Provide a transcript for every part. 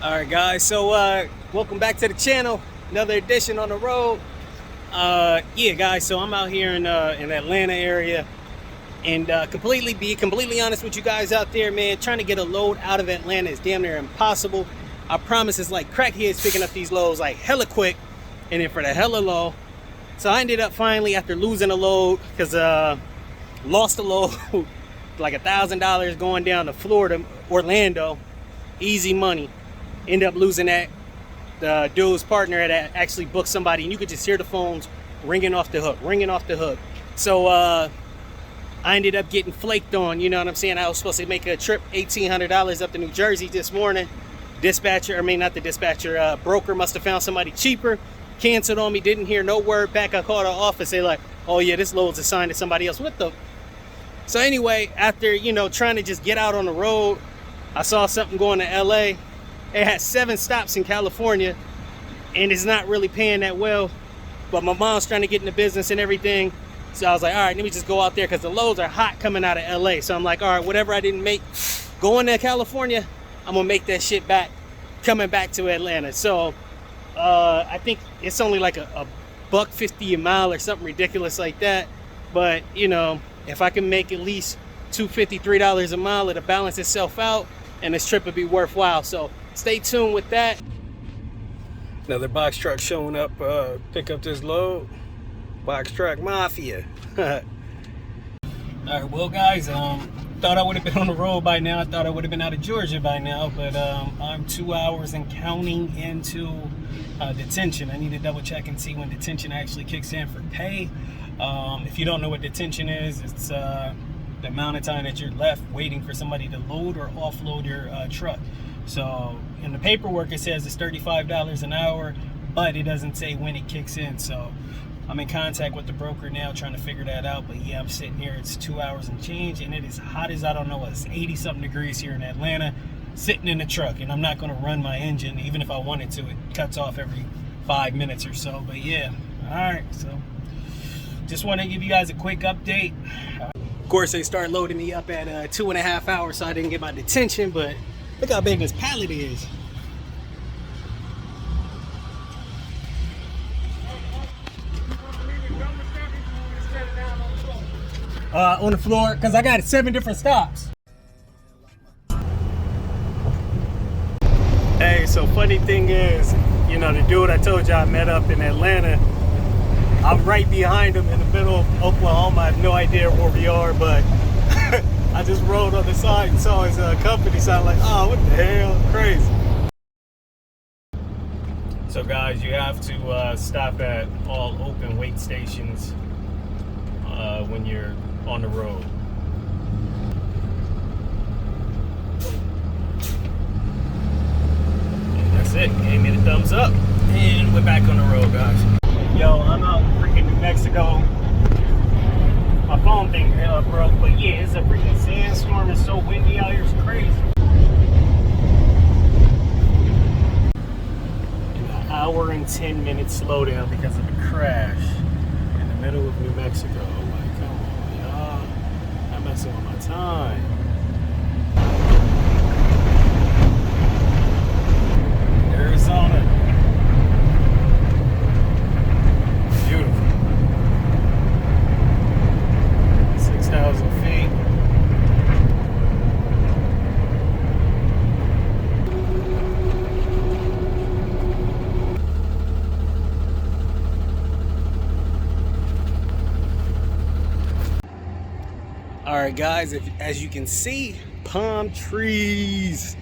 All right, guys. So, welcome back to the channel. Another edition on the road. Yeah, guys. So I'm out here in Atlanta area, and be completely honest with you guys out there, man. Trying to get a load out of Atlanta is damn near impossible. I promise, it's like crackheads picking up these loads like hella quick, and then for the hella low. So I ended up finally, after losing a load, because lost a load, like $1,000 going down to Florida, Orlando, easy money. End up losing that. The dude's partner had actually booked somebody, and you could just hear the phones ringing off the hook. So I ended up getting flaked on. You know what I'm saying? I was supposed to make a trip, $1,800 up to New Jersey this morning. Not the dispatcher, broker must have found somebody cheaper, canceled on me, didn't hear no word back. I called our office, they like, oh yeah, this load's assigned to somebody else. What the? So anyway, after, trying to just get out on the road, I saw something going to LA. It has 7 stops in California, and it's not really paying that well. But my mom's trying to get in the business and everything. So I was like, all right, let me just go out there, because the loads are hot coming out of LA. So I'm like, all right, whatever I didn't make going to California, I'm going to make that shit back, coming back to Atlanta. So I think it's only like a $1.50 a mile or something ridiculous like that. But, if I can make at least $2.50, $3 a mile, it'll balance itself out, and this trip would be worthwhile. So stay tuned with that. Another box truck showing up, pick up this load. Box truck mafia. All right, well guys, thought I would have been on the road by now. I thought I would have been out of Georgia by now, but I'm 2 hours and counting into detention. I need to double check and see when detention actually kicks in for pay. If you don't know what detention is, it's the amount of time that you're left waiting for somebody to load or offload your truck. So in the paperwork it says it's $35 an hour, but it doesn't say when it kicks in. So I'm in contact with the broker now trying to figure that out. But yeah, I'm sitting here, it's 2 hours and change, and it is hot as I don't know what. It's 80 something degrees here in Atlanta, sitting in the truck, and I'm not going to run my engine. Even if I wanted to, it cuts off every 5 minutes or so. But yeah, all right, so just want to give you guys a quick update. Of course, they start loading me up at 2.5 hours, so I didn't get my detention, but look how big this pallet is. On the floor, because I got 7 different stops. Hey, so funny thing is, the dude I told you I met up in Atlanta, I'm right behind him in the middle of Oklahoma. I have no idea where we are, but I just rode on the side and saw his company sign, like, oh, what the hell, crazy. So guys, you have to stop at all open weight stations when you're on the road. And that's it, gave me the thumbs up, and we're back on the road, guys. Yo, I'm out in freaking New Mexico. My phone thing broke, but yeah, it's a freaking sandstorm. It's so windy out here, it's crazy. An hour and 10 minutes slowdown because of a crash in the middle of New Mexico. Like, come on, y'all. I'm messing with my time. Arizona. Beautiful. 6,000 feet. All right, guys, as you can see, palm trees.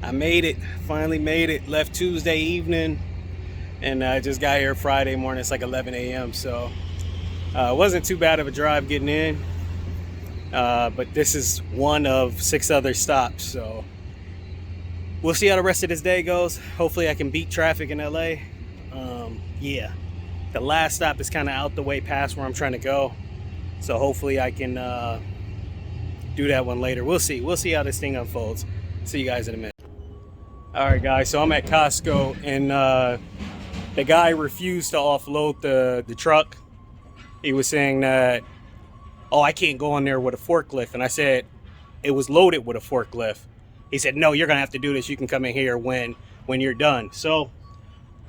I made it, finally made it. Left Tuesday evening, and I just got here Friday morning. It's like 11 a.m. So it wasn't too bad of a drive getting in. But this is one of 6 other stops, so we'll see how the rest of this day goes. Hopefully I can beat traffic in LA. Yeah, the last stop is kind of out the way past where I'm trying to go, so hopefully I can do that one later. We'll see how this thing unfolds. See you guys in a minute. All right, guys, so I'm at Costco, and the guy refused to offload the truck. He was saying that, oh, I can't go in there with a forklift. And I said, it was loaded with a forklift. He said, no, you're gonna have to do this. You can come in here when you're done. So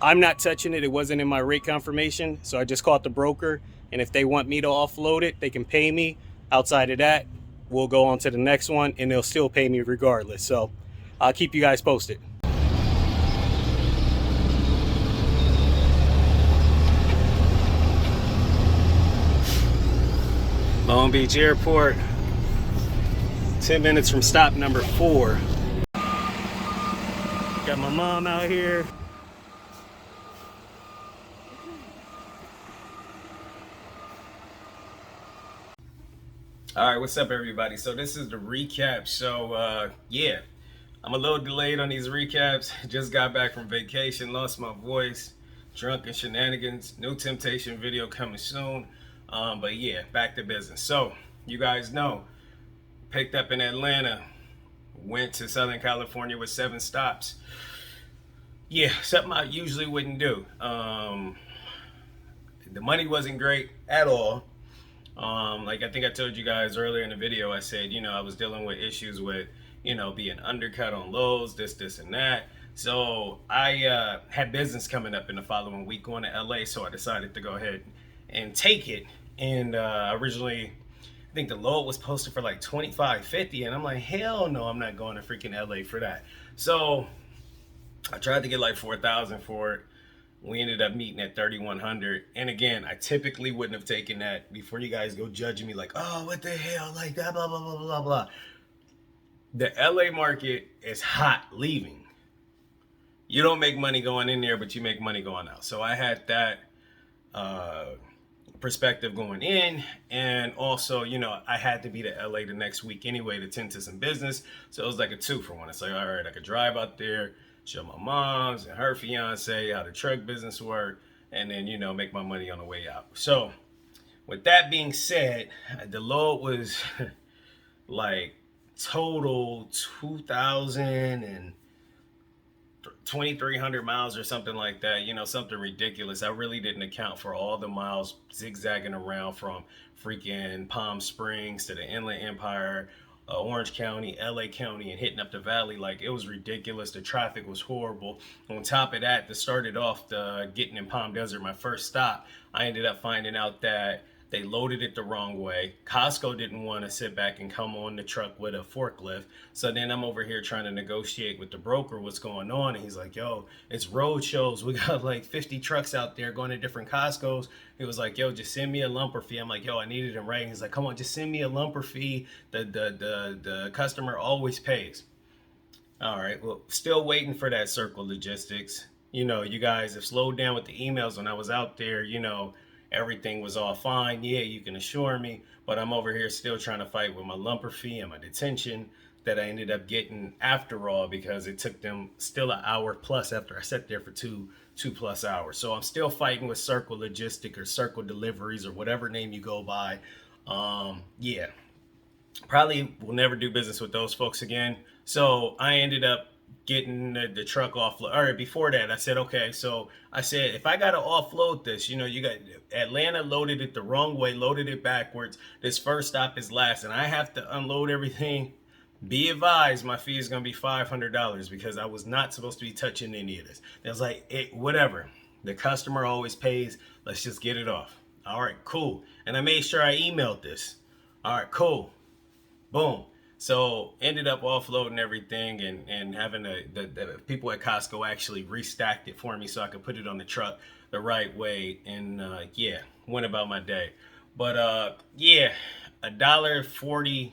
I'm not touching it. It wasn't in my rate confirmation. So I just called the broker. And if they want me to offload it, they can pay me. Outside of that, we'll go on to the next one and they'll still pay me regardless. So I'll keep you guys posted. Long Beach Airport, 10 minutes from stop number 4. Got my mom out here. All right, what's up, everybody? So this is the recap. So yeah, I'm a little delayed on these recaps. Just got back from vacation, lost my voice, drunk and shenanigans. No Temptation video coming soon. But yeah, back to business. So you guys know, picked up in Atlanta, went to Southern California with 7 stops. Yeah, something I usually wouldn't do. The money wasn't great at all. Like I think I told you guys earlier in the video, I said, you know, I was dealing with issues with, you know, being undercut on lows, this and that. So I had business coming up in the following week going to LA, so I decided to go ahead and take it. And originally, I think the low was posted for like $25.50, and I'm like, hell no, I'm not going to freaking LA for that. So I tried to get like $4,000 for it. We ended up meeting at $3,100. And again, I typically wouldn't have taken that. Before you guys go judging me like, oh, what the hell, like that, blah, blah, blah, blah, blah. The LA market is hot leaving. You don't make money going in there, but you make money going out. So I had that perspective going in, and also, you know, I had to be to LA the next week anyway to tend to some business. So it was like a 2-for-1. It's like, all right, I could drive out there, show my mom's and her fiance how the truck business worked, and then, you know, make my money on the way out. So with that being said, the load was like total 2,300 miles or something like that, you know, something ridiculous. I really didn't account for all the miles zigzagging around from freaking Palm Springs to the Inland Empire, Orange County, LA County, and hitting up the valley. Like, it was ridiculous. The traffic was horrible. On top of that, to start it off, getting in Palm Desert, my first stop, I ended up finding out that they loaded it the wrong way. Costco didn't want to sit back and come on the truck with a forklift. So then I'm over here trying to negotiate with the broker what's going on. And he's like, yo, it's road shows. We got like 50 trucks out there going to different Costco's. He was like, yo, just send me a lumper fee. I'm like, yo, I need it in writing. He's like, come on, just send me a lumper fee. The customer always pays. All right, well, still waiting for that Circle Logistics. You know, you guys have slowed down with the emails when I was out there, you know, everything was all fine. Yeah, you can assure me, but I'm over here still trying to fight with my lumper fee and my detention that I ended up getting after all, because it took them still an hour plus after I sat there for two plus hours. So I'm still fighting with Circle Logistic or Circle Deliveries or whatever name you go by. Yeah, probably will never do business with those folks again. So I ended up getting the truck offload. All right, before that, I said, okay, so I said, if I got to offload this, you know, you got Atlanta loaded it the wrong way, loaded it backwards. This first stop is last, and I have to unload everything. Be advised, my fee is going to be $500 because I was not supposed to be touching any of this. It was like, whatever. The customer always pays. Let's just get it off. All right, cool. And I made sure I emailed this. All right, cool. Boom. So ended up offloading everything and having the people at Costco actually restacked it for me so I could put it on the truck the right way. And yeah, went about my day. But yeah, $1.40,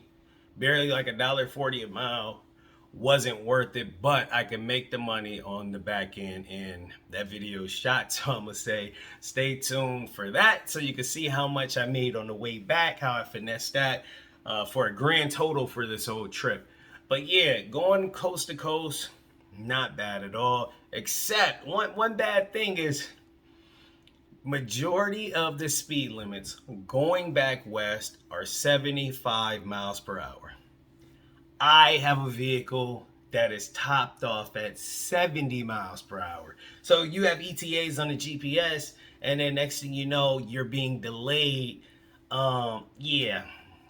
barely like $1.40 a mile wasn't worth it, but I can make the money on the back end, and that video is shot. So I'm gonna say stay tuned for that so you can see how much I made on the way back, how I finessed that. For a grand total for this whole trip. But yeah, going coast to coast, not bad at all. Except one bad thing is majority of the speed limits going back west are 75 miles per hour. I have a vehicle that is topped off at 70 miles per hour. So you have ETAs on the GPS, and then next thing you know, you're being delayed. Yeah,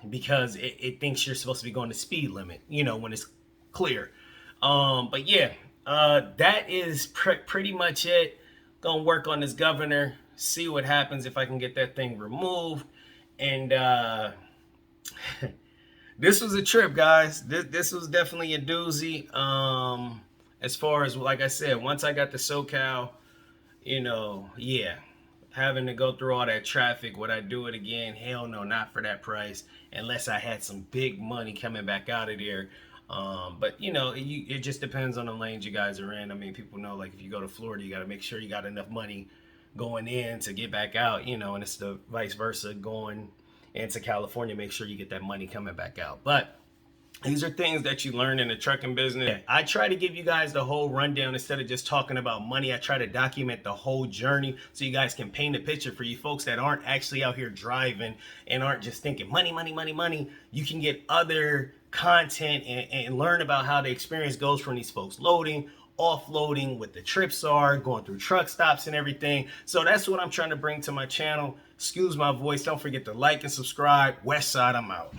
because it thinks you're supposed to be going the speed limit, you know, when it's clear. But yeah, that is pretty much it. Gonna work on this governor, see what happens if I can get that thing removed. And this was a trip, guys. This was definitely a doozy. As far as, like I said, once I got to SoCal, yeah, having to go through all that traffic, would I do it again? Hell no, not for that price, unless I had some big money coming back out of there. But it just depends on the lanes you guys are in. I mean, people know, like, if you go to Florida, you got to make sure you got enough money going in to get back out, and it's the vice versa going into California. Make sure you get that money coming back out. But these are things that you learn in the trucking business. I try to give you guys the whole rundown instead of just talking about money. I try to document the whole journey so you guys can paint a picture for you folks that aren't actually out here driving and aren't just thinking money, money, money, money. You can get other content and learn about how the experience goes from these folks loading, offloading, what the trips are, going through truck stops and everything. So that's what I'm trying to bring to my channel. Excuse my voice. Don't forget to like and subscribe. Westside, I'm out.